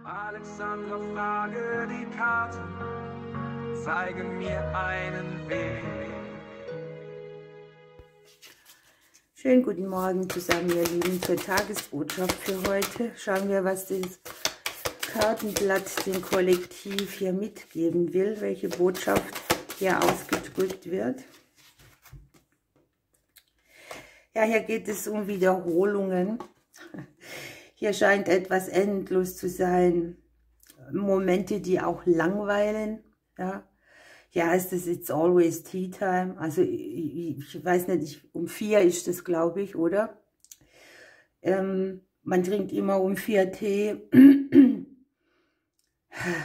Alexandra, frage die Karten, zeigen mir einen Weg. Schönen guten Morgen zusammen, ihr Lieben, zur Tagesbotschaft für heute. Schauen wir, was das Kartenblatt dem Kollektiv hier mitgeben will, welche Botschaft hier ausgedrückt wird. Ja, hier geht es um Wiederholungen. Hier scheint etwas endlos zu sein. Momente, die auch langweilen. Ja, hier heißt es It's always tea time. Also ich weiß nicht, um 4 ist das, glaube ich, oder? Man trinkt immer um 4 Tee.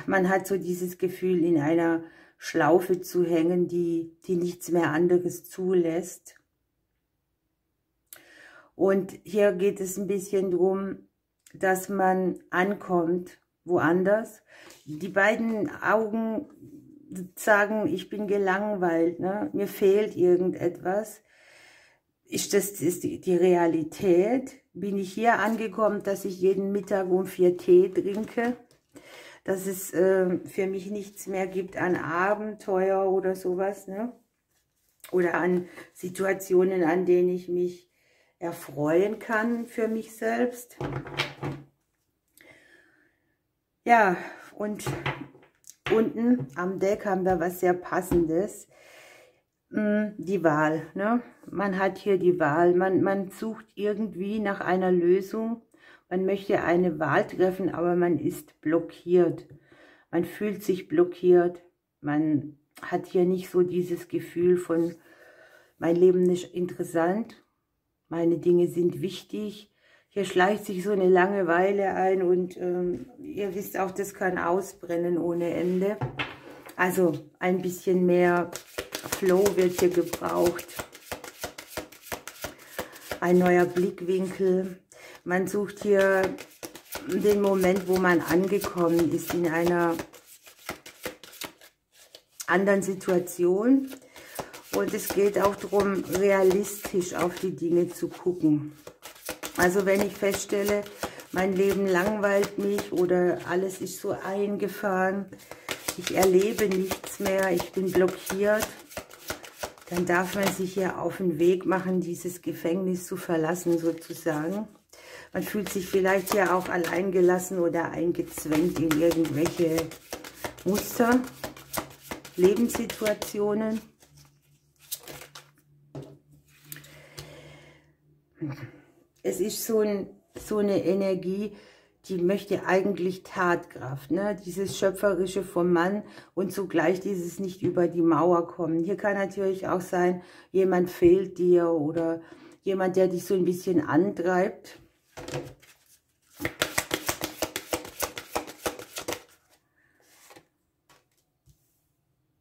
Man hat so dieses Gefühl, in einer Schlaufe zu hängen, die nichts mehr anderes zulässt. Und hier geht es ein bisschen darum, dass man ankommt woanders. Die beiden Augen sagen, ich bin gelangweilt, ne? Mir fehlt irgendetwas. Ist die Realität? Bin ich hier angekommen, dass ich jeden Mittag um 4 Tee trinke? Dass es für mich nichts mehr gibt an Abenteuer oder sowas, ne? Oder an Situationen, an denen ich mich erfreuen kann für mich selbst. Ja, und unten am Deck haben wir was sehr Passendes. Die Wahl, ne? Man hat hier die Wahl. Man sucht irgendwie nach einer Lösung. Man möchte eine Wahl treffen, aber man ist blockiert. Man fühlt sich blockiert. Man hat hier nicht so dieses Gefühl von, mein Leben ist interessant. Meine Dinge sind wichtig. Hier schleicht sich so eine Langeweile ein und ihr wisst auch, das kann ausbrennen ohne Ende. Also ein bisschen mehr Flow wird hier gebraucht. Ein neuer Blickwinkel. Man sucht hier den Moment, wo man angekommen ist in einer anderen Situation. Und es geht auch darum, realistisch auf die Dinge zu gucken. Also wenn ich feststelle, mein Leben langweilt mich oder alles ist so eingefahren, ich erlebe nichts mehr, ich bin blockiert, dann darf man sich hier auf den Weg machen, dieses Gefängnis zu verlassen sozusagen. Man fühlt sich vielleicht ja auch alleingelassen oder eingezwängt in irgendwelche Muster, Lebenssituationen. Es ist so eine Energie, die möchte eigentlich Tatkraft, ne? Dieses Schöpferische vom Mann und zugleich dieses nicht über die Mauer kommen. Hier kann natürlich auch sein, jemand fehlt dir oder jemand, der dich so ein bisschen antreibt.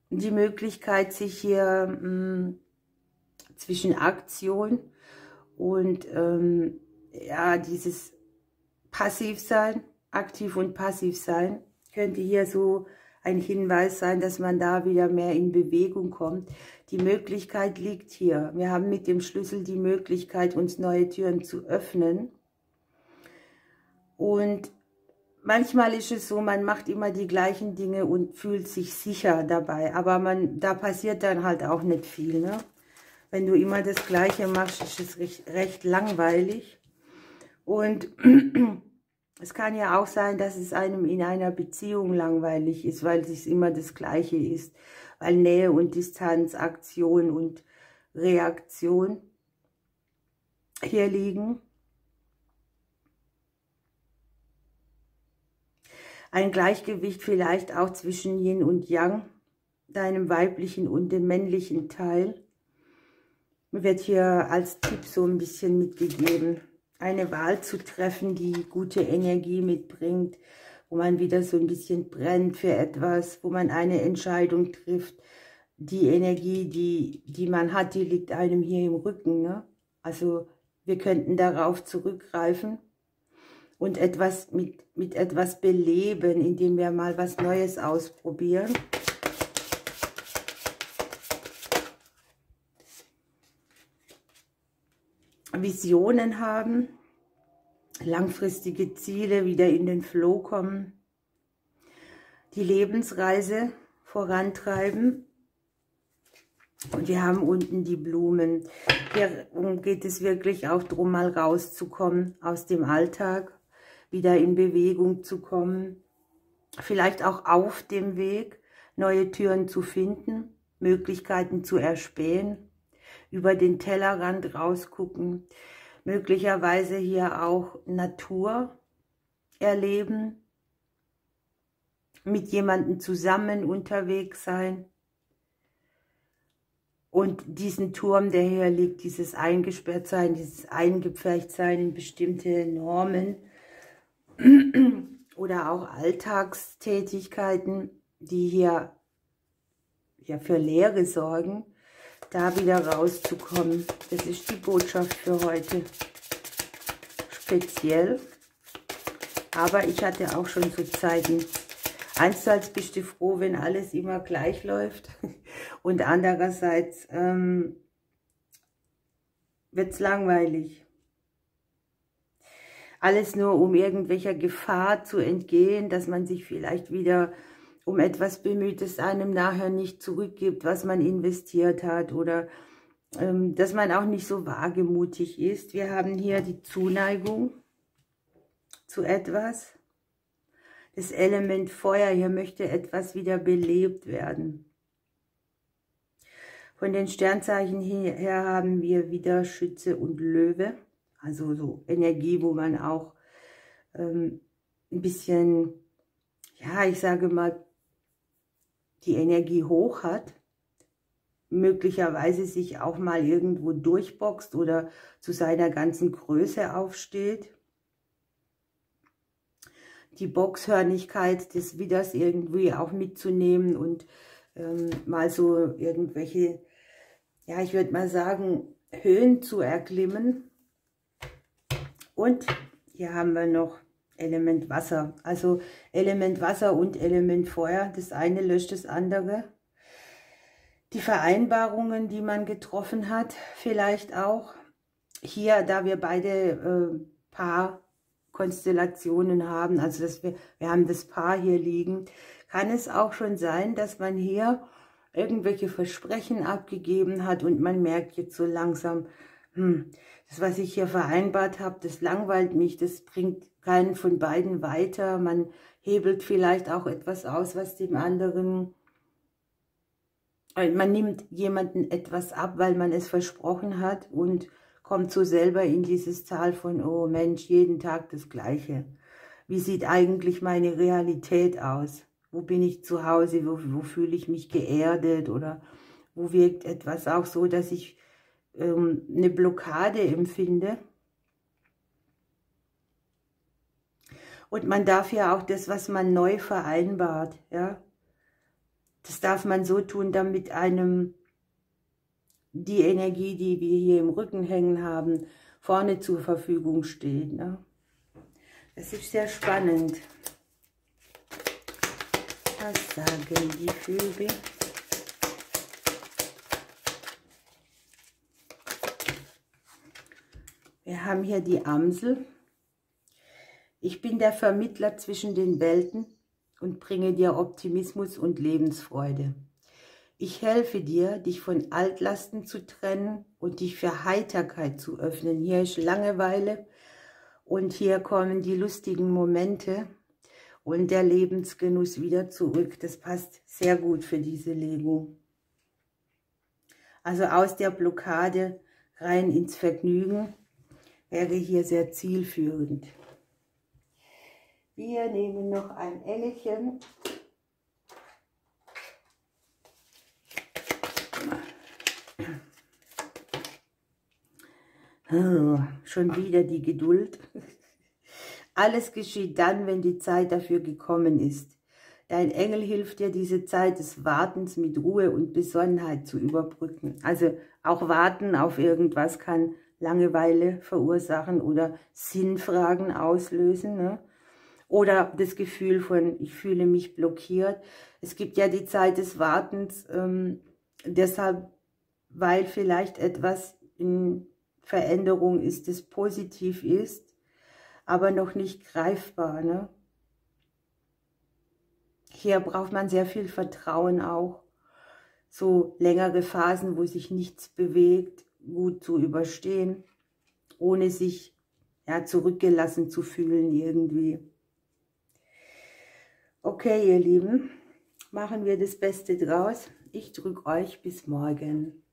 Die Möglichkeit, sich hier zwischen Aktion und ja, dieses Passivsein, aktiv und passiv sein, könnte hier so ein Hinweis sein, dass man da wieder mehr in Bewegung kommt. Die Möglichkeit liegt hier. Wir haben mit dem Schlüssel die Möglichkeit, uns neue Türen zu öffnen. Und manchmal ist es so, man macht immer die gleichen Dinge und fühlt sich sicher dabei. Aber da passiert dann halt auch nicht viel, ne? Wenn du immer das Gleiche machst, ist es recht langweilig. Und es kann ja auch sein, dass es einem in einer Beziehung langweilig ist, weil es immer das Gleiche ist. Weil Nähe und Distanz, Aktion und Reaktion hier liegen. Ein Gleichgewicht vielleicht auch zwischen Yin und Yang, deinem weiblichen und dem männlichen Teil. Wird hier als Tipp so ein bisschen mitgegeben, eine Wahl zu treffen, die gute Energie mitbringt, wo man wieder so ein bisschen brennt für etwas, wo man eine Entscheidung trifft. Die Energie, die man hat, die liegt einem hier im Rücken, ne? Also wir könnten darauf zurückgreifen und etwas mit etwas beleben, indem wir mal was Neues ausprobieren. Visionen haben, langfristige Ziele, wieder in den Flow kommen, die Lebensreise vorantreiben. Und wir haben unten die Blumen. Hier geht es wirklich auch darum, mal rauszukommen aus dem Alltag, wieder in Bewegung zu kommen, vielleicht auch auf dem Weg neue Türen zu finden, Möglichkeiten zu erspähen, über den Tellerrand rausgucken, möglicherweise hier auch Natur erleben, mit jemandem zusammen unterwegs sein und diesen Turm, der hier liegt, dieses Eingesperrtsein, dieses Eingepferchtsein in bestimmte Normen oder auch Alltagstätigkeiten, die hier ja für Leere sorgen, da wieder rauszukommen. Das ist die Botschaft für heute. Speziell. Aber ich hatte auch schon so Zeiten. Einerseits bist du froh, wenn alles immer gleich läuft. Und andererseits wird es langweilig. Alles nur, um irgendwelcher Gefahr zu entgehen, dass man sich vielleicht wieder um etwas bemüht, das einem nachher nicht zurückgibt, was man investiert hat. Oder dass man auch nicht so wagemutig ist. Wir haben hier die Zuneigung zu etwas. Das Element Feuer, hier möchte etwas wieder belebt werden. Von den Sternzeichen her haben wir wieder Schütze und Löwe. Also so Energie, wo man auch ein bisschen, ja, ich sage mal, die Energie hoch hat. Möglicherweise sich auch mal irgendwo durchboxt oder zu seiner ganzen Größe aufsteht. Die Boxhörnigkeit des Widders irgendwie auch mitzunehmen und mal so irgendwelche, ja, ich würde mal sagen, Höhen zu erklimmen. Und hier haben wir noch Element Wasser. Also Element Wasser und Element Feuer. Das eine löscht das andere. Die Vereinbarungen, die man getroffen hat, vielleicht auch. Hier, da wir beide Paarkonstellationen haben, also wir haben das Paar hier liegen, kann es auch schon sein, dass man hier irgendwelche Versprechen abgegeben hat und man merkt jetzt so langsam, das, was ich hier vereinbart habe, das langweilt mich, das bringt keinen von beiden weiter. Man hebelt vielleicht auch etwas aus, was dem anderen, man nimmt jemanden etwas ab, weil man es versprochen hat und kommt so selber in dieses Tal von, oh Mensch, jeden Tag das Gleiche. Wie sieht eigentlich meine Realität aus? Wo bin ich zu Hause? Wo fühle ich mich geerdet? Oder wo wirkt etwas auch so, dass ich eine Blockade empfinde? Und man darf ja auch das, was man neu vereinbart, ja, das darf man so tun, damit einem die Energie, die wir hier im Rücken hängen haben, vorne zur Verfügung steht. Ne? Das ist sehr spannend. Was sagen die Vögel? Wir haben hier die Amsel. Ich bin der Vermittler zwischen den Welten und bringe dir Optimismus und Lebensfreude. Ich helfe dir, dich von Altlasten zu trennen und dich für Heiterkeit zu öffnen. Hier ist Langeweile und hier kommen die lustigen Momente und der Lebensgenuss wieder zurück. Das passt sehr gut für diese Legung. Also aus der Blockade rein ins Vergnügen wäre hier sehr zielführend. Wir nehmen noch ein Engelchen. Oh, schon wieder die Geduld. Alles geschieht dann, wenn die Zeit dafür gekommen ist. Dein Engel hilft dir, diese Zeit des Wartens mit Ruhe und Besonnenheit zu überbrücken. Also auch Warten auf irgendwas kann Langeweile verursachen oder Sinnfragen auslösen, ne? Oder das Gefühl von, ich fühle mich blockiert. Es gibt ja die Zeit des Wartens, deshalb, weil vielleicht etwas in Veränderung ist, das positiv ist, aber noch nicht greifbar. Ne? hier braucht man sehr viel Vertrauen auch. So längere Phasen, wo sich nichts bewegt, gut zu überstehen, ohne sich ja, zurückgelassen zu fühlen irgendwie. Okay, ihr Lieben, machen wir das Beste draus. Ich drücke euch bis morgen.